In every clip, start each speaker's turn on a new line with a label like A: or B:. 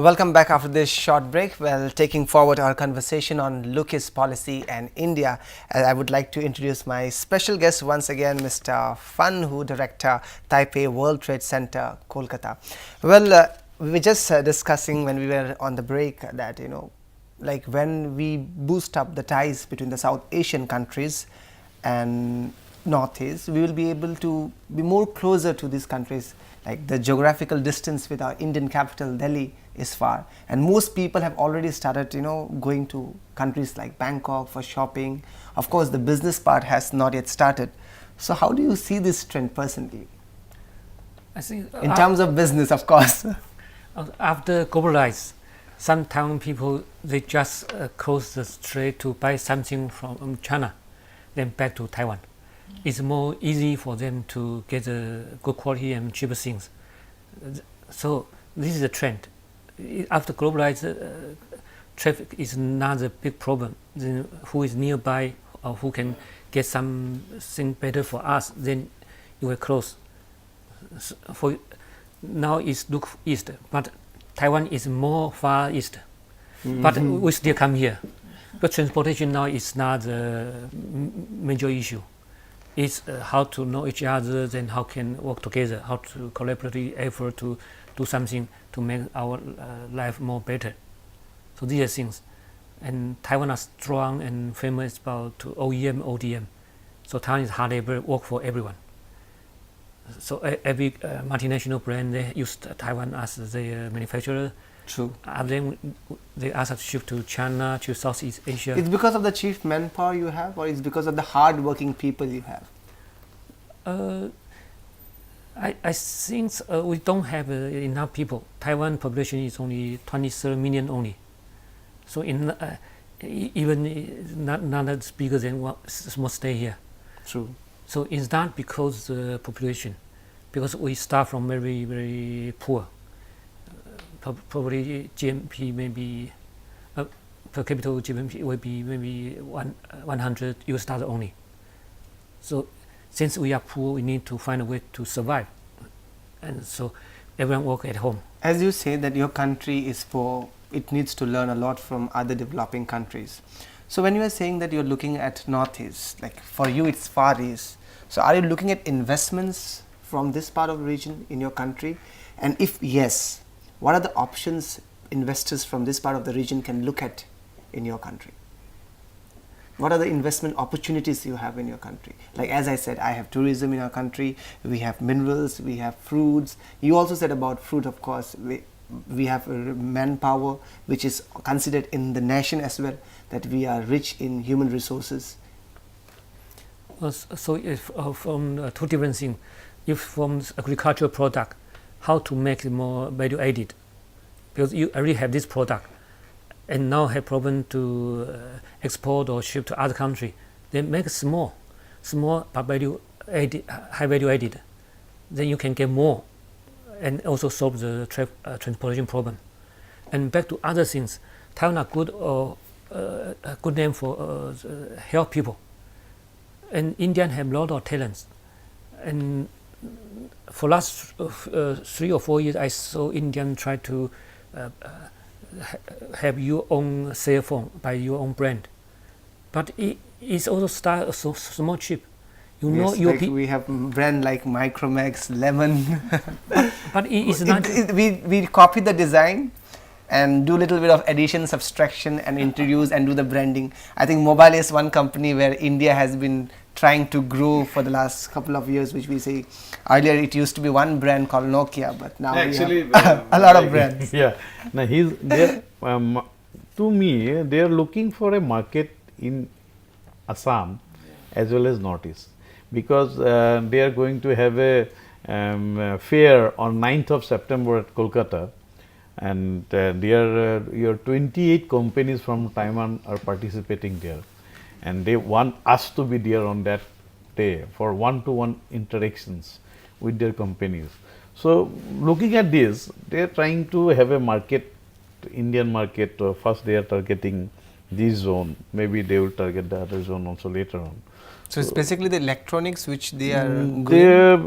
A: Welcome back after this short break. Well, taking forward our conversation on Lucas policy and India, I would like to introduce my special guest once again, Mr. Fan Hu, Director, Taipei World Trade Center, Kolkata. Well, we were just discussing when we were on the break that, like when we boost up the ties between the South Asian countries and Northeast, we will be able to be more closer to these countries. Like the geographical distance with our Indian capital Delhi is far, and most people have already started going to countries like Bangkok for shopping. Of course, the business part has not yet started. So how do you see this trend personally?
B: I think
A: In terms of business, of course.
B: after globalized, some Taiwan people they just close the strait to buy something from China, then back to Taiwan. It's more easy for them to get good quality and cheaper things. So this is a trend. After globalized, traffic is not a big problem. Then who is nearby or who can get something better for us, then you will close. For now it's look east, but Taiwan is more far east. But we still come here. But transportation now is not a major issue. It's how to know each other, then how can work together, how to collaborative effort to do something to make our life more better. So these are things. And Taiwan is strong and famous about OEM, ODM. So Taiwan is hard labor, work for everyone. So every multinational brand, they use Taiwan as their manufacturer.
A: True.
B: Then they ask us to shift to China, to Southeast Asia.
A: It's because of the cheap manpower you have, or it's because of the hard-working people you have?
B: I think we don't have enough people. Taiwan population is only 23 million only. So even not as bigger than what small state here.
A: True.
B: So it's not because the population, because we start from very, very poor. Probably GMP maybe per capita GDP will be maybe 100 US dollar only. So since we are poor, we need to find a way to survive, and so everyone work at home.
A: As you say that your country is poor, it needs to learn a lot from other developing countries. So when you are saying that you're looking at Northeast, like for you it's Far East, so are you looking at investments from this part of the region in your country? And if yes, what are the options investors from this part of the region can look at in your country? What are the investment opportunities you have in your country? Like as I said, I have tourism in our country, we have minerals, we have fruits. You also said about fruit, of course. We have manpower, which is considered in the nation as well, that we are rich in human resources.
B: So if from two different things, if from agricultural product, how to make it more value added, because you already have this product and now have problem to export or ship to other country, then make small but value added, high value added, then you can get more and also solve the transportation problem. And back to other things, Taiwan are good a good name for help people, and Indian have a lot of talents. And for last 3 or 4 years, I saw Indian try to have your own cell phone by your own brand, but it's also start so small cheap.
A: Like we have brand like Micromax, Lemon.
B: but it's not.
A: We copy the design and do a little bit of addition, subtraction, and introduce and do the branding. I think mobile is one company where India has been trying to grow for the last couple of years, which we say earlier it used to be one brand called Nokia, but now
C: actually
A: we have a lot of brands.
C: Yeah, now to me they are looking for a market in Assam as well as Northeast, because they are going to have a fair on 9th of September at Kolkata, and your 28 companies from Taiwan are participating there, and they want us to be there on that day for one-to-one interactions with their companies. So looking at this, they are trying to have a market, Indian market. First they are targeting this zone. Maybe they will target the other zone also later on.
A: So it's basically the electronics which they are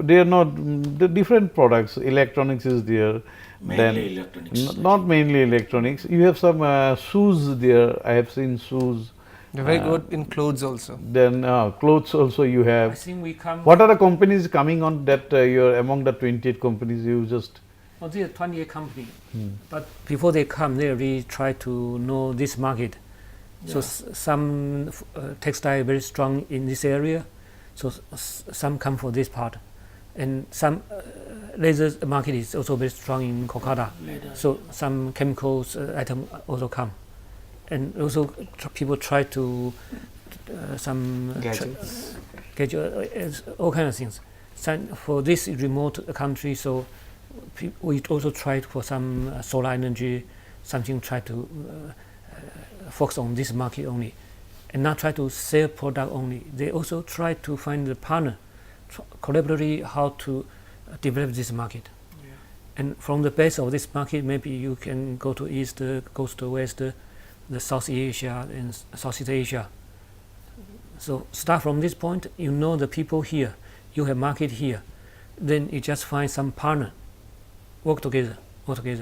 C: They are not the different products. Electronics is there.
D: Mainly electronics.
C: Not mainly electronics. You have some shoes there. I have seen shoes.
A: they're very good in clothes also.
C: Then clothes also you
B: I
C: have.
B: think we come.
C: What are the companies coming on that you're among the 28 companies you just?
B: Oh, there are 28 companies, but before they come, they already try to know this market. So some textile very strong in this area, so some come for this part, and some laser market is also very strong in Kolkata. So some chemicals item also come, and also people try to some gadgets, all kind of things. For this remote country, so we also tried for some solar energy, something try to focus on this market only, and not try to sell product only. They also try to find the partner, collaboratively how to develop this market. And from the base of this market, maybe you can go to east, go to west, the South Asia and Southeast Asia. So start from this point. You know the people here, you have market here, then you just find some partner, work together.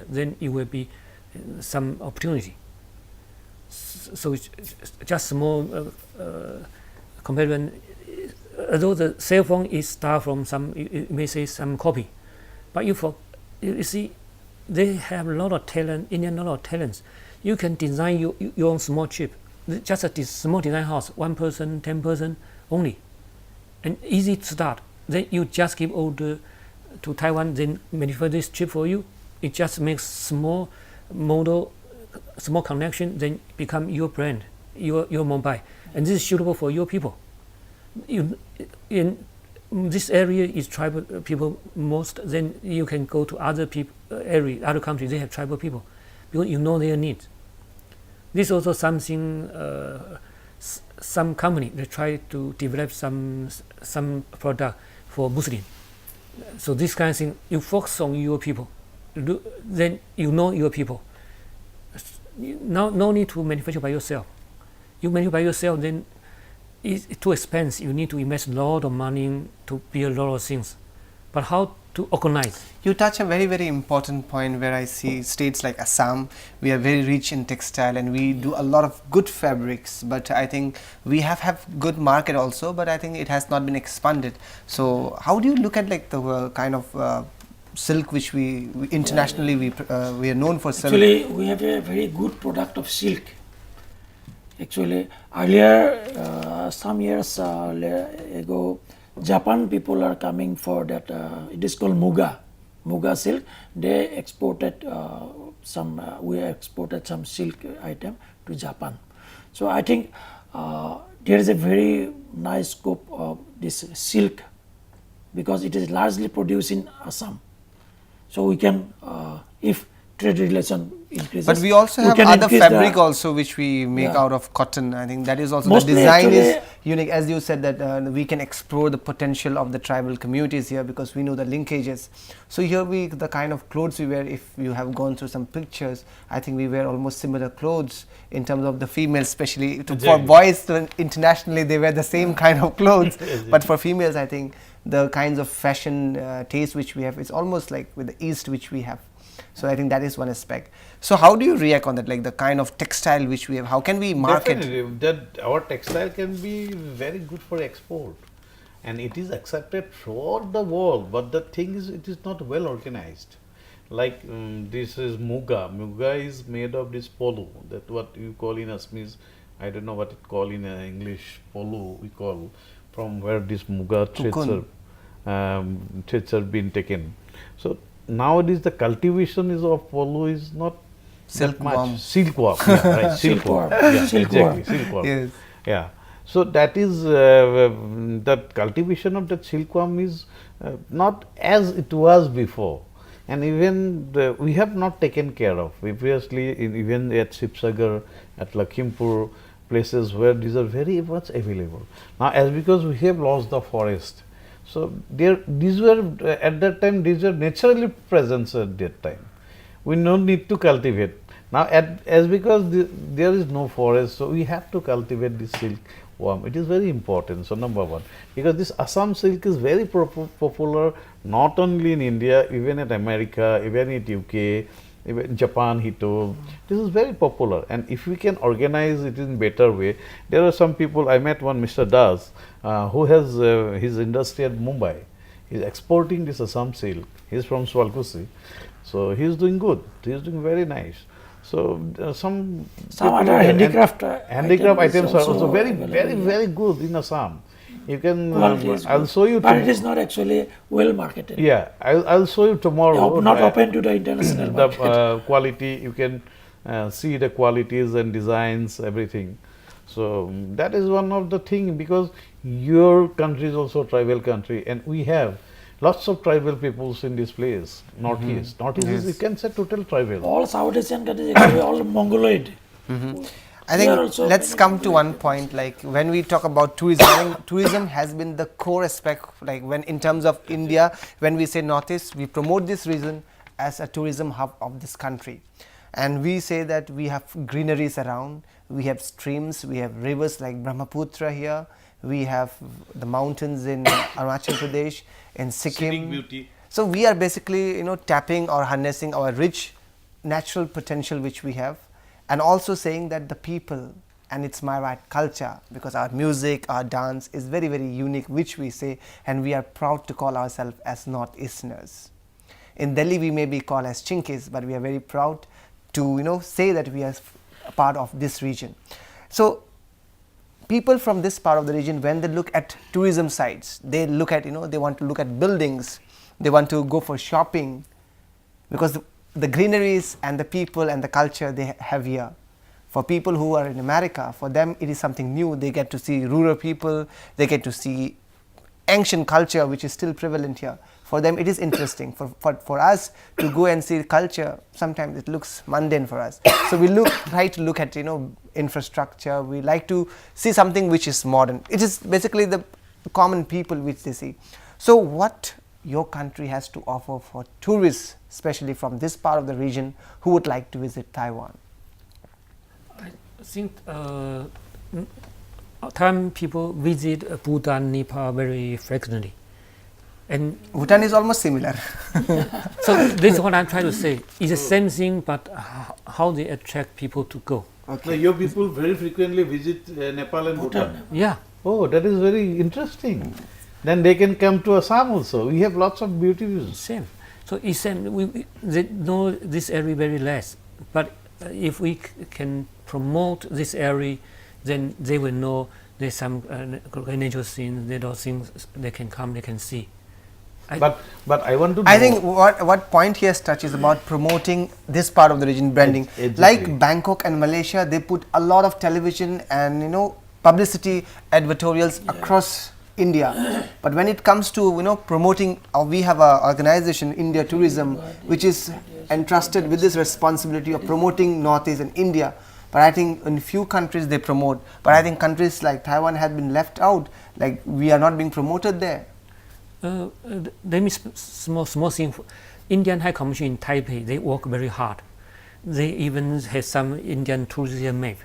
B: Then it will be some opportunity. So it's just small comparison. Although the cell phone is start from some, you may say some copy, but you see, they have a lot of talent. Indian a lot of talents. You can design your own small chip, just a small design house, 1 person, 10 person only, and easy to start. Then you just give order to Taiwan, then manufacture this chip for you. It just makes small model, small connection, then become your brand, your mobile, and this is suitable for your people. In this area is tribal people most. Then you can go to other other countries. They have tribal people because you know their needs. This is also something. Some company they try to develop some product for Muslim. So this kind of thing, you focus on your people, then you know your people. No need to manufacture by yourself. You manufacture by yourself, then it's too expensive. You need to invest a lot of money to build a lot of things. But how to organize?
A: You touch a very, very important point where I see states like Assam, we are very rich in textile and we do a lot of good fabrics, but I think we have good market also, but I think it has not been expanded. So how do you look at like the kind of silk which we internationally we are known for silk?
D: Actually, we have a very good product of silk. Actually, earlier, some years ago, Japan people are coming for that. It is called muga silk. They exported we exported some silk item to Japan. So I think there is a very nice scope of this silk because it is largely produced in Assam. So we can, if trade relation increases.
A: But we also have other fabric also which we make out of cotton. I think that is also mostly the design is unique. As you said that we can explore the potential of the tribal communities here because we know the linkages. So here the kind of clothes we wear, if you have gone through some pictures, I think we wear almost similar clothes in terms of the females, especially for boys internationally they wear the same kind of clothes. But for females I think the kinds of fashion taste which we have is almost like with the East which we have. So I think that is one aspect. So how do you react on that, like the kind of textile which we have, how can we market?
C: Definitely, that our textile can be very good for export and it is accepted throughout the world, but the thing is it is not well organized. Like this is muga. Muga is made of this polu, that what you call in Assamese, I don't know what it call in English, polu we call, from where this muga threads are being taken. So nowadays the cultivation of polu is not
A: Silkworm.
C: Silkworm, yeah, right, silkworm. Yeah,
D: Silkworm.
C: exactly, silkworm.
A: Yes.
C: Yeah. So that is that cultivation of that silkworm is not as it was before, and even we have not taken care of. Previously, even at Sibsagar, at Lakhimpur, places where these are very much available. Now, as because we have lost the forest, so these were at that time, these were naturally present at that time. We no need to cultivate. Now, as because there is no forest, so we have to cultivate this silkworm. It is very important. So, number one, because this Assam silk is very popular not only in India, even in America, even in UK, even Japan, he told. This is very popular, and if we can organize it in better way, there are some people. I met one Mr. Das, who has his industry at Mumbai. He is exporting this Assam silk. He is from Swalkusi, so he is doing good. He is doing very nice. So some
D: other handicraft
C: items are also very good in Assam. You can. I'll show you.
D: But it is not actually well marketed.
C: Yeah, I'll show you tomorrow.
D: Not open to the international market.
C: The quality, you can see the qualities and designs, everything. So that is one of the thing, because your country is also a tribal country, and we have lots of tribal peoples in this place. Northeast, is, you can say, total tribal.
D: All South Asian countries actually all Mongoloid.
A: I think let's come to one point, like when we talk about tourism, I think tourism has been the core aspect, like when in terms of India, when we say Northeast, we promote this region as a tourism hub of this country. And we say that we have greeneries around, we have streams, we have rivers like Brahmaputra here, we have the mountains in Arunachal Pradesh, in Sikkim.
C: Scenic beauty.
A: So we are basically, tapping or harnessing our rich natural potential which we have, and also saying that the people and its Marathi culture, because our music, our dance is very, very unique, which we say, and we are proud to call ourselves as Northeasterners. In Delhi we may be called as Chinkis, but we are very proud to say that we are a part of this region. So people from this part of the region, when they look at tourism sites, they look at, they want to look at buildings, they want to go for shopping, because the greeneries and the people and the culture they have here. For people who are in America, for them it is something new. They get to see rural people, they get to see ancient culture which is still prevalent here. For them it is interesting. For us to go and see culture, sometimes it looks mundane for us. So we try to look at infrastructure. We like to see something which is modern. It is basically the common people which they see. So what your country has to offer for tourists, especially from this part of the region, who would like to visit Taiwan?
B: I think Taiwan people visit Bhutan, Nepal very frequently. And
A: Bhutan is almost similar.
B: so this is what I'm trying to say. It's the same thing, but how they attract people to go.
C: Okay. So your people very frequently visit Nepal and Bhutan.
B: Yeah.
C: Oh, that is very interesting. Then they can come to Assam also. We have lots of beauty views.
B: Same. So it's same. They know this area very less, but if we can promote this area, then they will know there's some natural things, there are things they can come, they can see.
C: But I want to know.
A: I think what point here touches about promoting this part of the region, branding.
C: Exactly.
A: Like Bangkok and Malaysia, they put a lot of television and publicity advertorials across India. But when it comes to promoting, we have an organization, India Tourism, which is entrusted with this responsibility of promoting Northeast and India. But I think in few countries they promote. But I think countries like Taiwan have been left out. Like we are not being promoted there.
B: Let me small thing. Indian High Commission in Taipei, they work very hard. They even have some Indian tourism map.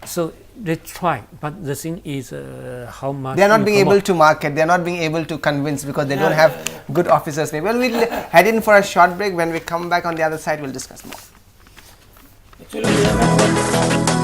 B: So they try, but the thing is how much
A: they are not being able to market. They are not being able to convince because they don't have good officers. Well, we'll head in for a short break. When we come back on the other side, we'll discuss more.
D: Actually,